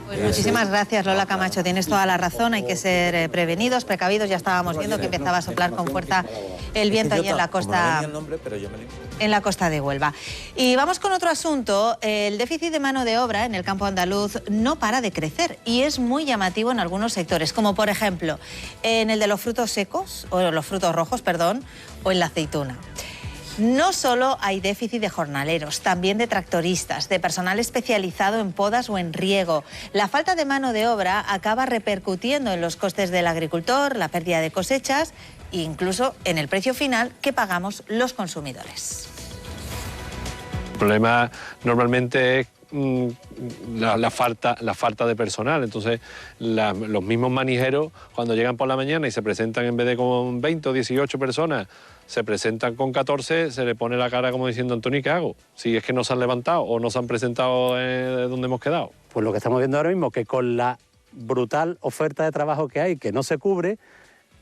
Pues muchísimas gracias, Lola Camacho. Tienes toda la razón, hay que ser prevenidos, precavidos. Ya estábamos viendo que empezaba a soplar con fuerza el viento allí en la costa, en la costa de Huelva. Y vamos con otro asunto. El déficit de mano de obra en el campo andaluz no para de crecer y es muy llamativo en algunos sectores, como por ejemplo en el de los frutos secos, o los frutos rojos, perdón, o en la aceituna. No solo hay déficit de jornaleros, también de tractoristas, de personal especializado en podas o en riego. La falta de mano de obra acaba repercutiendo en los costes del agricultor, la pérdida de cosechas e incluso en el precio final que pagamos los consumidores. El problema normalmente es la falta de personal. Entonces los mismos manijeros, cuando llegan por la mañana y se presentan, en vez de con 20 o 18 personas, se presentan con 14, se le pone la cara como diciendo: Antoni, ¿qué hago? Si es que no se han levantado o no se han presentado donde hemos quedado. Pues lo que estamos viendo ahora mismo, que con la brutal oferta de trabajo que hay, que no se cubre,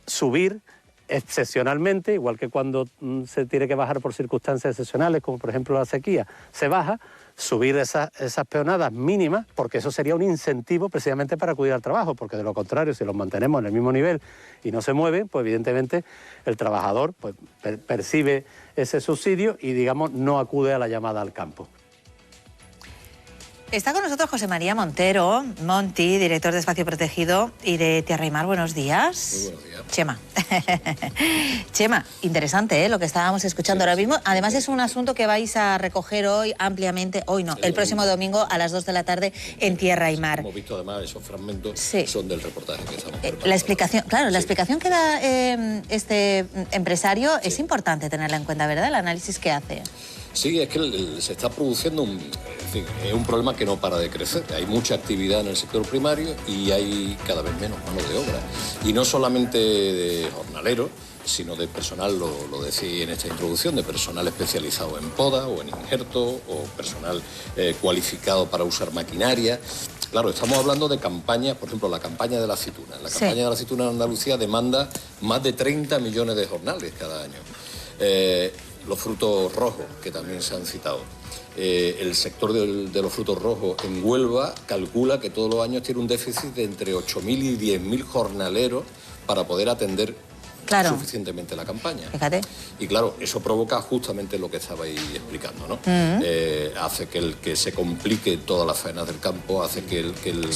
subir excepcionalmente, igual que cuando se tiene que bajar por circunstancias excepcionales, como por ejemplo la sequía, se baja, subir esas peonadas mínimas, porque eso sería un incentivo precisamente para acudir al trabajo, porque de lo contrario, si los mantenemos en el mismo nivel y no se mueven, pues evidentemente el trabajador pues, percibe ese subsidio y, digamos, no acude a la llamada al campo. Está con nosotros José María Montero, Monti, director de Espacio Protegido y de Tierra y Mar. Buenos días. Muy buenos días. Chema. Chema, interesante lo que estábamos escuchando ahora mismo. Además es un asunto que vais a recoger hoy ampliamente, hoy no, el próximo domingo a las 2 de la tarde en Tierra y Mar. Hemos visto además esos fragmentos, son del reportaje que estamos preparando. La explicación, claro, la explicación que da este empresario es importante tenerla en cuenta, ¿verdad? El análisis que hace. Sí, es que se está produciendo un problema que no para de crecer. Hay mucha actividad en el sector primario y hay cada vez menos mano de obra. Y no solamente de jornaleros, sino de personal, lo decía en esta introducción, de personal especializado en poda o en injerto, o personal cualificado para usar maquinaria. Claro, estamos hablando de campañas, por ejemplo, la campaña de la aceituna. La campaña de la aceituna en Andalucía demanda más de 30 millones de jornales cada año. Los frutos rojos, que también se han citado. El sector de los frutos rojos en Huelva calcula que todos los años tiene un déficit de entre 8.000 y 10.000 jornaleros para poder atender suficientemente la campaña. Fíjate. Y claro, eso provoca justamente lo que estabais explicando, ¿no? Hace que se complique todas las faenas del campo, hace que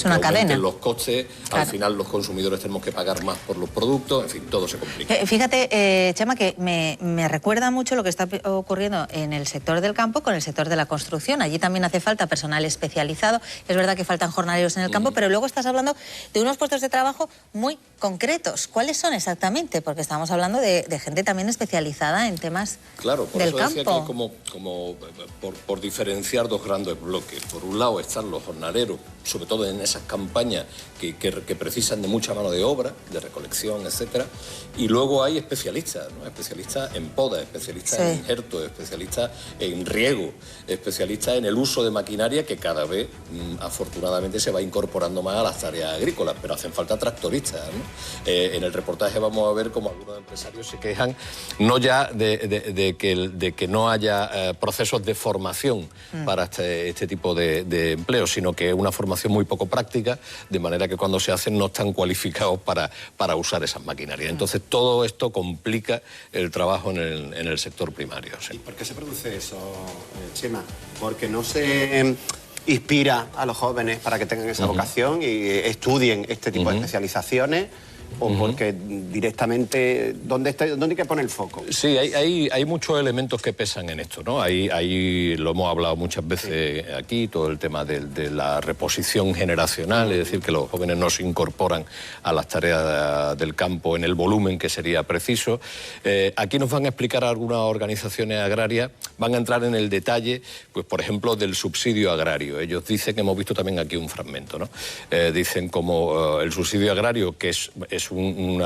aumenten los costes, al final los consumidores tenemos que pagar más por los productos, en fin, todo se complica. Fíjate, Chema, que me recuerda mucho lo que está ocurriendo en el sector del campo con el sector de la construcción. Allí también hace falta personal especializado. Es verdad que faltan jornaleros en el campo, pero luego estás hablando de unos puestos de trabajo muy concretos. ¿Cuáles son exactamente? Porque estamos hablando de gente también especializada en temas del campo. Decía que como por diferenciar dos grandes bloques. Por un lado están los jornaleros, sobre todo en esas campañas que precisan de mucha mano de obra, de recolección, etcétera. Y luego hay especialistas, ¿no? Especialistas en poda, especialistas en injerto, especialistas en riego, especialistas en el uso de maquinaria que cada vez, afortunadamente, se va incorporando más a las tareas agrícolas, pero hacen falta tractoristas, ¿no? En el reportaje vamos a ver cómo algunos empresarios se quejan no ya de que no haya procesos de formación para este tipo de empleos, sino que es una formación muy poco práctica, de manera que cuando se hacen no están cualificados para usar esas maquinarias. Entonces todo esto complica el trabajo en el sector primario. Sí. ¿Y por qué se produce eso, Chema? Porque no se inspira a los jóvenes para que tengan esa vocación y estudien este tipo de especializaciones, o porque directamente, ¿dónde hay que poner el foco? Sí, hay muchos elementos que pesan en esto, ¿no? Ahí lo hemos hablado muchas veces aquí, todo el tema de la reposición generacional, es decir, que los jóvenes no se incorporan a las tareas del campo en el volumen que sería preciso. Aquí nos van a explicar algunas organizaciones agrarias, van a entrar en el detalle, pues por ejemplo, del subsidio agrario. Ellos dicen, que hemos visto también aquí un fragmento, ¿no? Dicen como el subsidio agrario, que es un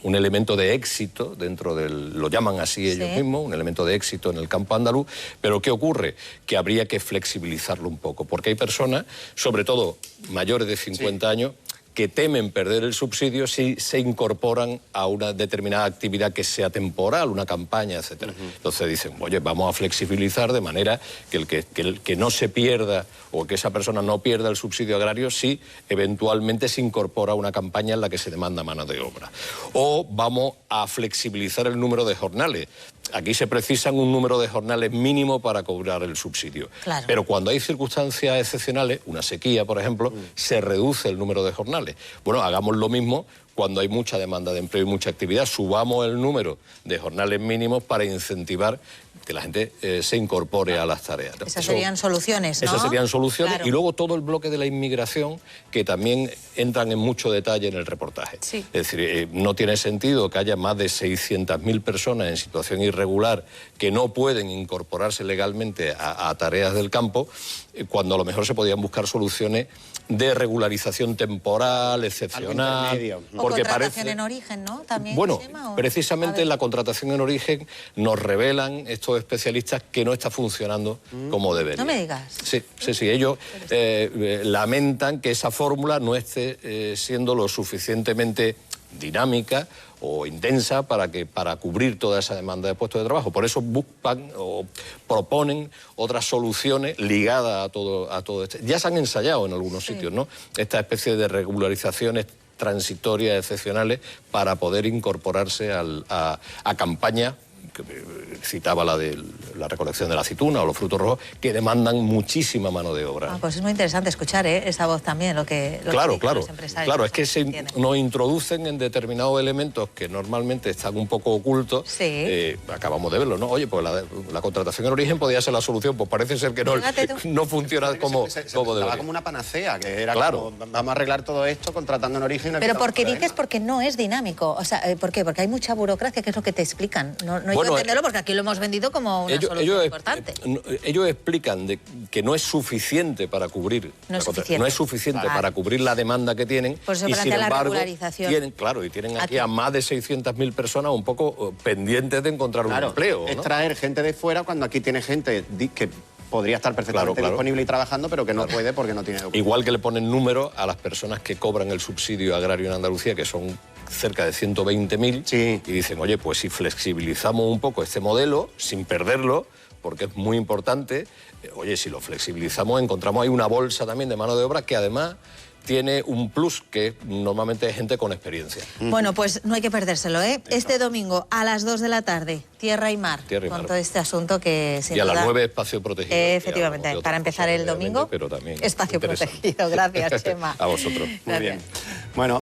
elemento de éxito dentro lo llaman así ellos mismos, un elemento de éxito en el campo andaluz, pero ¿qué ocurre? Que habría que flexibilizarlo un poco, porque hay personas, sobre todo mayores de 50 años, que temen perder el subsidio si se incorporan a una determinada actividad que sea temporal, una campaña, etcétera. Entonces dicen, oye, vamos a flexibilizar de manera que el que no se pierda o que esa persona no pierda el subsidio agrario si eventualmente se incorpora a una campaña en la que se demanda mano de obra. O vamos a flexibilizar el número de jornales. Aquí se precisan un número de jornales mínimo para cobrar el subsidio. Claro. Pero cuando hay circunstancias excepcionales, una sequía, por ejemplo, se reduce el número de jornales. Bueno, hagamos lo mismo cuando hay mucha demanda de empleo y mucha actividad. Subamos el número de jornales mínimos para incentivar que la gente se incorpore a las tareas. Esas serían soluciones, ¿no? Esas serían soluciones. Claro. Y luego todo el bloque de la inmigración, que también entran en mucho detalle en el reportaje. Sí. Es decir, no tiene sentido que haya más de 600.000 personas en situación irregular que no pueden incorporarse legalmente a tareas del campo, cuando a lo mejor se podían buscar soluciones de regularización temporal, excepcional. O contratación en origen, ¿no? También, bueno, Chema, precisamente la contratación en origen nos revelan estos especialistas que no está funcionando como debería. No me digas. Sí. Ellos lamentan que esa fórmula no esté siendo lo suficientemente dinámica o intensa para cubrir toda esa demanda de puestos de trabajo. Por eso buscan o proponen otras soluciones ligadas a todo esto. Ya se han ensayado en algunos sitios, ¿no? Esta especie de regularizaciones transitorias, excepcionales, para poder incorporarse a campañas, que citaba la de la recolección de la aceituna o los frutos rojos, que demandan muchísima mano de obra. Pues es muy interesante escuchar esa voz también, lo que claro, dicen los empresarios. Claro, es que nos introducen en determinados elementos que normalmente están un poco ocultos. Sí. Acabamos de verlo, ¿no? Oye, pues la contratación en origen podía ser la solución, pues parece ser que no funciona como debería. Como una panacea, que era claro, como, vamos a arreglar todo esto contratando en origen. Pero porque dices, porque no es dinámico. O sea, ¿por qué? Porque hay mucha burocracia, que es lo que te explican. No hay que entenderlo, porque aquí lo hemos vendido como una solución importante. Ellos explican que no es suficiente para cubrir. No es suficiente. Para cubrir la demanda que tienen. Por eso y sin embargo, la regularización. Tienen aquí a más de 600.000 personas un poco pendientes de encontrar un empleo, ¿no? Es traer gente de fuera cuando aquí tiene gente que podría estar perfectamente disponible y trabajando, pero que no puede porque no tiene documento. Igual que le ponen números a las personas que cobran el subsidio agrario en Andalucía, que son cerca de 120.000, y dicen, oye, pues si flexibilizamos un poco este modelo, sin perderlo, porque es muy importante, oye, si lo flexibilizamos, encontramos ahí una bolsa también de mano de obra que además tiene un plus, que normalmente es gente con experiencia. Bueno, pues no hay que perdérselo, ¿eh? Este domingo a las 2 de la tarde, Tierra y Mar, con todo este asunto que sin duda... Y a las 9, espacio protegido. Efectivamente, para empezar el domingo, pero también espacio protegido. Gracias, Chema. A vosotros. Muy bien. Bueno.